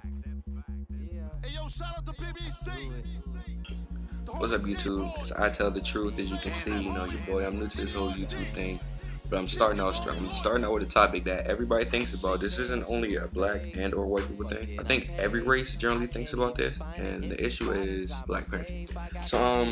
Hey, yo, shout out to BBC. What's up, YouTube? It's I Tell the Truth. As you can see, you know, your boy, I'm new to this whole YouTube thing, but I'm starting out strong. I'm starting out with a topic that everybody thinks about. This isn't only a black and or white people thing. I think every race generally thinks about this, and the issue is black parenting. So,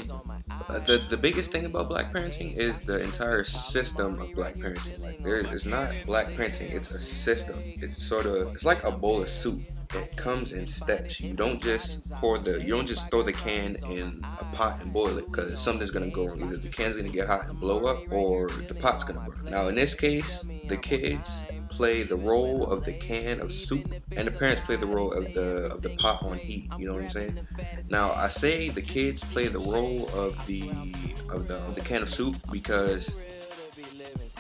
the biggest thing about black parenting is the entire system of black parenting. Like, it's not black parenting, it's a system. It's like a bowl of soup. It comes in steps. You don't just throw the can in a pot and boil it, because something's gonna go wrong. Either the can's gonna get hot and blow up, or the pot's gonna burn. Now in this case, the kids play the role of the can of soup, and the parents play the role of the pot on heat. You know what I'm saying? Now I say the kids play the role of the can of soup because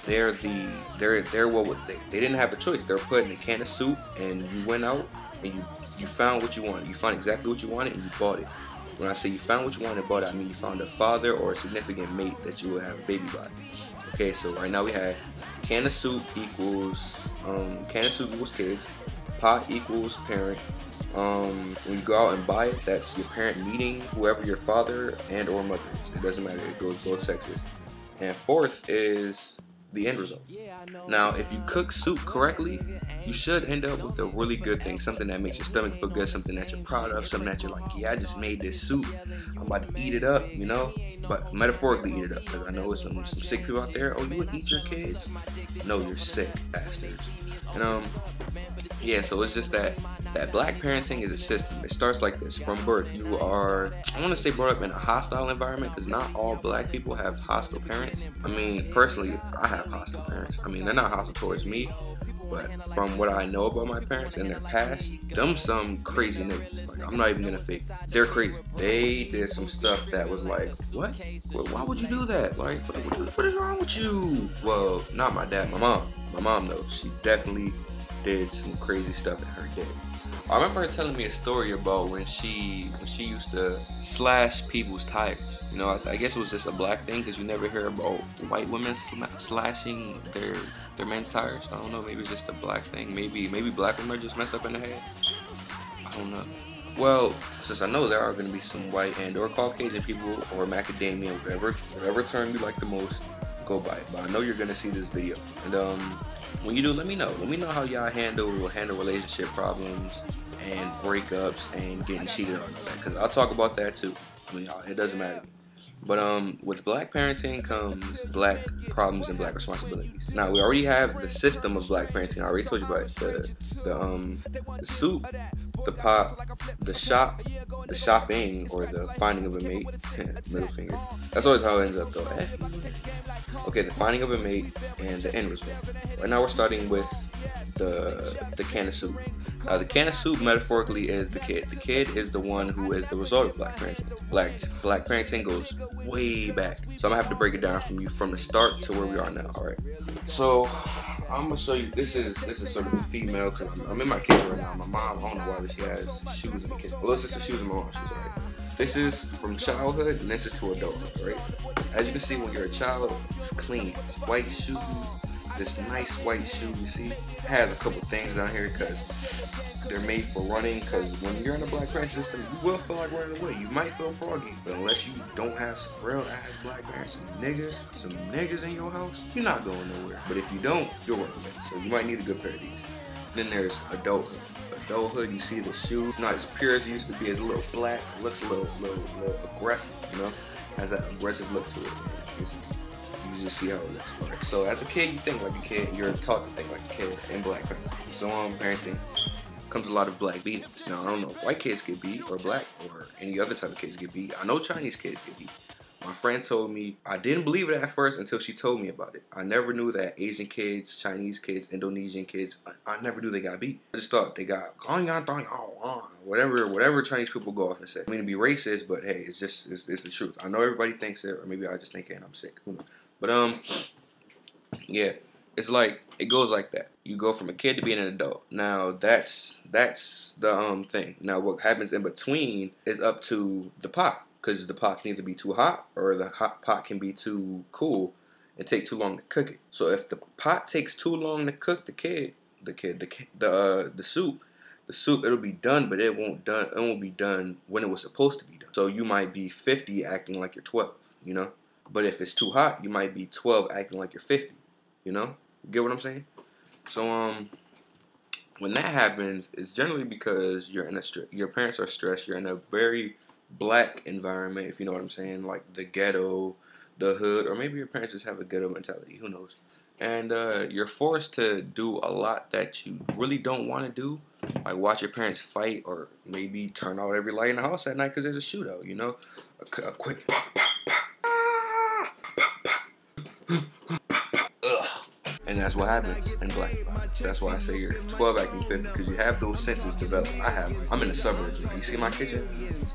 they're what they didn't have a choice. They're put in a can of soup, and you went out and you found what you wanted. You found exactly what you wanted, and you bought it. When I say you found what you wanted and bought it, I mean you found a father or a significant mate that you would have a baby by. Okay, so right now we have can of soup equals kids, pot equals parent. When you go out and buy it, that's your parent meeting whoever your father and or mother is. It doesn't matter, it goes both sexes. And fourth is the end result. Now, if you cook soup correctly, you should end up with a really good thing, something that makes your stomach feel good, something that you're proud of, something that you're like, yeah, I just made this soup, I'm about to eat it up, you know? But metaphorically eat it up, because I know some sick people out there. Oh, you would eat your kids? No, you're sick bastards. And yeah, so it's just that black parenting is a system. It starts like this from birth. You are, I want to say, brought up in a hostile environment, because not all black people have hostile parents. I mean, personally, I have hostile parents. I mean, they're not hostile towards me, but from what I know about my parents and their past, them some crazy niggas. Like, I'm not even gonna fake it. They're crazy. They did some stuff that was like, what? Well, why would you do that? Like, what is wrong with you? Well, not my dad, my mom. My mom knows. She definitely did some crazy stuff in her day. I remember her telling me a story about when she used to slash people's tires. You know, I guess it was just a black thing, because you never hear about white women slashing their men's tires. I don't know, maybe it's just a black thing. Maybe black women are just messed up in the head. I don't know. Well, since I know there are going to be some white and or Caucasian people, or macadamia, whatever term you like the most, go by it. But I know you're going to see this video, and when you do, let me know. Let me know how y'all handle relationship problems and breakups and getting cheated on, because I'll talk about that too. I mean, it doesn't matter. But with black parenting comes black problems and black responsibilities. Now, we already have the system of black parenting. I already told you about it. The soup, the pot, the shopping, or the finding of a mate. Middle finger. That's always how it ends up, though. Okay, the finding of a mate and the end result. Right now we're starting with the can of soup. The can of soup metaphorically is the kid. The kid is the one who is the result of black parenting. Black parenting goes way back. So I'm gonna have to break it down from the start to where we are now. All right. So I'm gonna show you. This is sort of a female, because I'm in my kitchen right now. My mom, I don't know why, she has shoes in the kitchen. Well, it's just the shoes in my mom's shoes, alright? This is from childhood, and this is to adulthood, right? As you can see, when you're a child, it's clean. It's white shoe, this nice white shoe, you see? It has a couple things down here because they're made for running, because when you're in a black parent system, you will feel like running away. You might feel froggy, but unless you don't have some real ass black parents, some niggas in your house, you're not going nowhere. But if you don't, you'll run away. So you might need a good pair of these. Then there's adulthood. Adulthood, you see the shoes, it's not as pure as it used to be. It's a little black, it looks a little aggressive, you know? Has that aggressive look to it. You just see how it looks. All right. So as a kid, you think like a kid. You're taught to think like a kid in black parenting. So parenting comes a lot of black beatings. Now, I don't know if white kids get beat, or black, or any other type of kids get beat. I know Chinese kids get beat. My friend told me, I didn't believe it at first until she told me about it. I never knew that Asian kids, Chinese kids, Indonesian kids, I never knew they got beat. I just thought they got whatever Chinese people go off and say. I mean, to be racist, but hey, it's the truth. I know everybody thinks it, or maybe I just think it and I'm sick. Who knows? But yeah, it's like, it goes like that. You go from a kid to being an adult. Now that's the thing. Now what happens in between is up to the pot, because the pot can either be too hot, or the pot can be too cool and take too long to cook it. So if the pot takes too long to cook the soup, The soup, it'll be done, but it won't be done when it was supposed to be done. So you might be 50 acting like you're 12, you know? But if it's too hot, you might be 12 acting like you're 50, you know? You get what I'm saying? So when that happens, it's generally because you're in your parents are stressed. You're in a very black environment, if you know what I'm saying, like the ghetto, the hood, or maybe your parents just have a ghetto mentality. Who knows? And you're forced to do a lot that you really don't want to do, like watch your parents fight, or maybe turn out every light in the house at night because there's a shootout. You know, a quick pop, pop, pop. Ugh. And that's what happens in black. So that's why I say you're 12 acting 50, because you have those senses developed. I'm in the suburbs. You see my kitchen?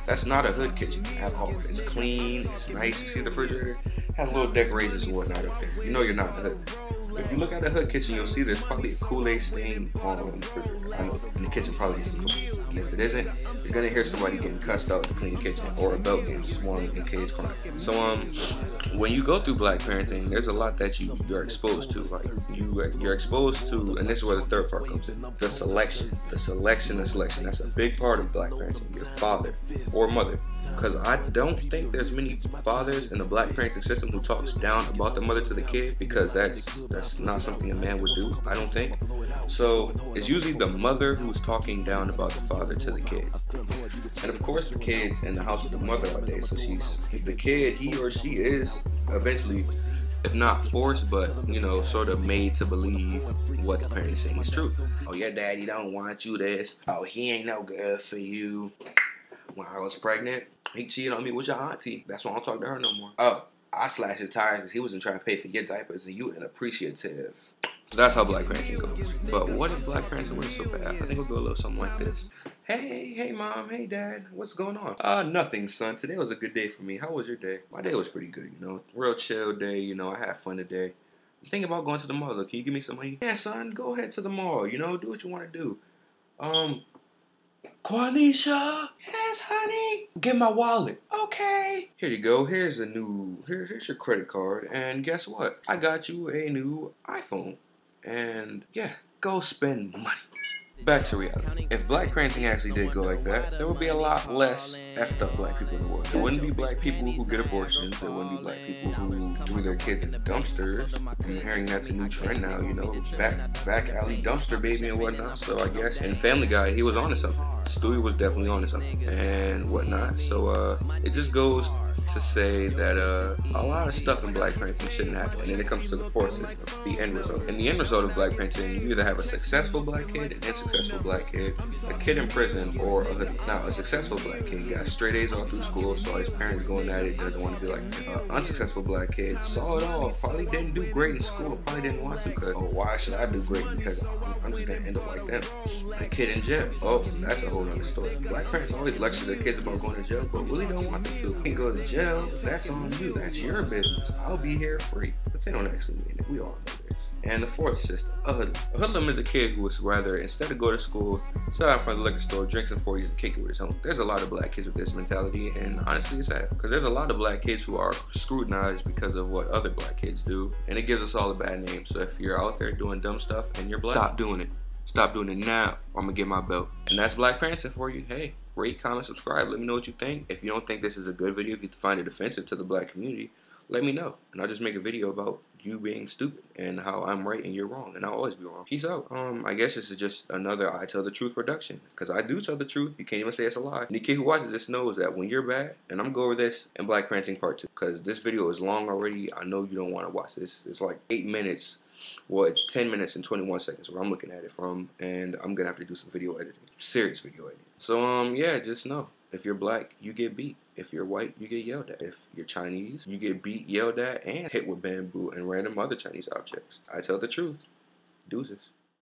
That's not a hood kitchen at all. It's clean, it's nice. You see the refrigerator? It has little decorations and whatnot up there. You know you're not in the hood. If you look at the hood kitchen, you'll see there's probably a Kool-Aid stain on the refrigerator. I know, in the kitchen probably isn't clean. And if it isn't, you're gonna hear somebody getting cussed out to clean the kitchen, or a belt getting swung in case crime. So when you go through black parenting, there's a lot that you're exposed to. Like you're exposed to, and this is where the third part comes in: the selection. That's a big part of black parenting. Your father or mother. Because I don't think there's many fathers in the black parenting system who talks down about the mother to the kid, because that's not something a man would do, I don't think. So it's usually the mother who's talking down about the father to the kid. And of course the kid's in the house with the mother all day, so the kid, he or she is eventually, if not forced, but, you know, sort of made to believe what the parent is saying is true. Oh, your daddy don't want you this. Oh, he ain't no good for you. When I was pregnant, he cheated on me with your auntie. That's why I don't talk to her no more. Oh, I slashed his tires because he wasn't trying to pay for your diapers, and you inappreciative. That's how black parenting goes. But what if black parenting was so bad? I think we'll go a little something like this. Hey mom, hey dad, what's going on? Nothing, son. Today was a good day for me. How was your day? My day was pretty good, you know. Real chill day, you know. I had fun today. I'm thinking about going to the mall. Can you give me some money? Yeah, son, go ahead to the mall. You know, do what you want to do. Quanisha? Yes, honey? Get my wallet. Okay. Here you go. Here's your credit card. And guess what? I got you a new iPhone. And yeah, go spend money. Back to reality. If black parenting actually did go like that, there would be a lot less effed up black people in the world. There wouldn't be black people who get abortions. There wouldn't be black people who threw their kids in dumpsters. I'm hearing that's a new trend now, you know, back alley dumpster baby and whatnot. So I guess in Family Guy, he was onto something. Stewie was definitely onto something and whatnot. So it just goes to say that a lot of stuff in black parenting shouldn't happen. And then it comes to the fourth system, the end result. In the end result of black parenting, you either have a successful black kid, an unsuccessful black kid, a kid in prison, or a hoodie. Now, a successful black kid got straight A's all through school, so his parents going at it, doesn't want to be like unsuccessful black kid, saw it all, probably didn't do great in school, probably didn't want to, because, oh, why should I do great? Because I'm just going to end up like them. A kid in jail, oh, that's a whole other story. Black parents always lecture their kids about going to jail, but really don't want them to. You can go to jail, that's on you, that's your business. I'll be here free. But they don't actually mean it, we all know this. And the fourth system, a hoodlum. A hoodlum is a kid who is rather, instead of go to school, sit out in front of the liquor store, drink some 40s and kick it with his home. There's a lot of black kids with this mentality, and honestly it's sad. Because there's a lot of black kids who are scrutinized because of what other black kids do, and it gives us all a bad name. So if you're out there doing dumb stuff and you're black, stop doing it. Stop doing it now, or I'm gonna get my belt. And that's black parenting for you. Hey, rate, comment, subscribe. Let me know what you think. If you don't think this is a good video, if you find it offensive to the black community, let me know. And I'll just make a video about you being stupid and how I'm right and you're wrong. And I'll always be wrong. Peace out. I guess this is just another I Tell the Truth production. Because I do tell the truth. You can't even say it's a lie. Any kid who watches this knows that when you're bad, and I'm going to go over this in Black Parenting Part 2. Because this video is long already. I know you don't want to watch this. It's like 8 minutes. Well, it's 10 minutes and 21 seconds where I'm looking at it from, and I'm gonna have to do some video editing, serious video editing. So yeah, just know, if you're black, you get beat. If you're white, you get yelled at. If you're Chinese, you get beat, yelled at, and hit with bamboo and random other Chinese objects. I tell the truth. Deuces.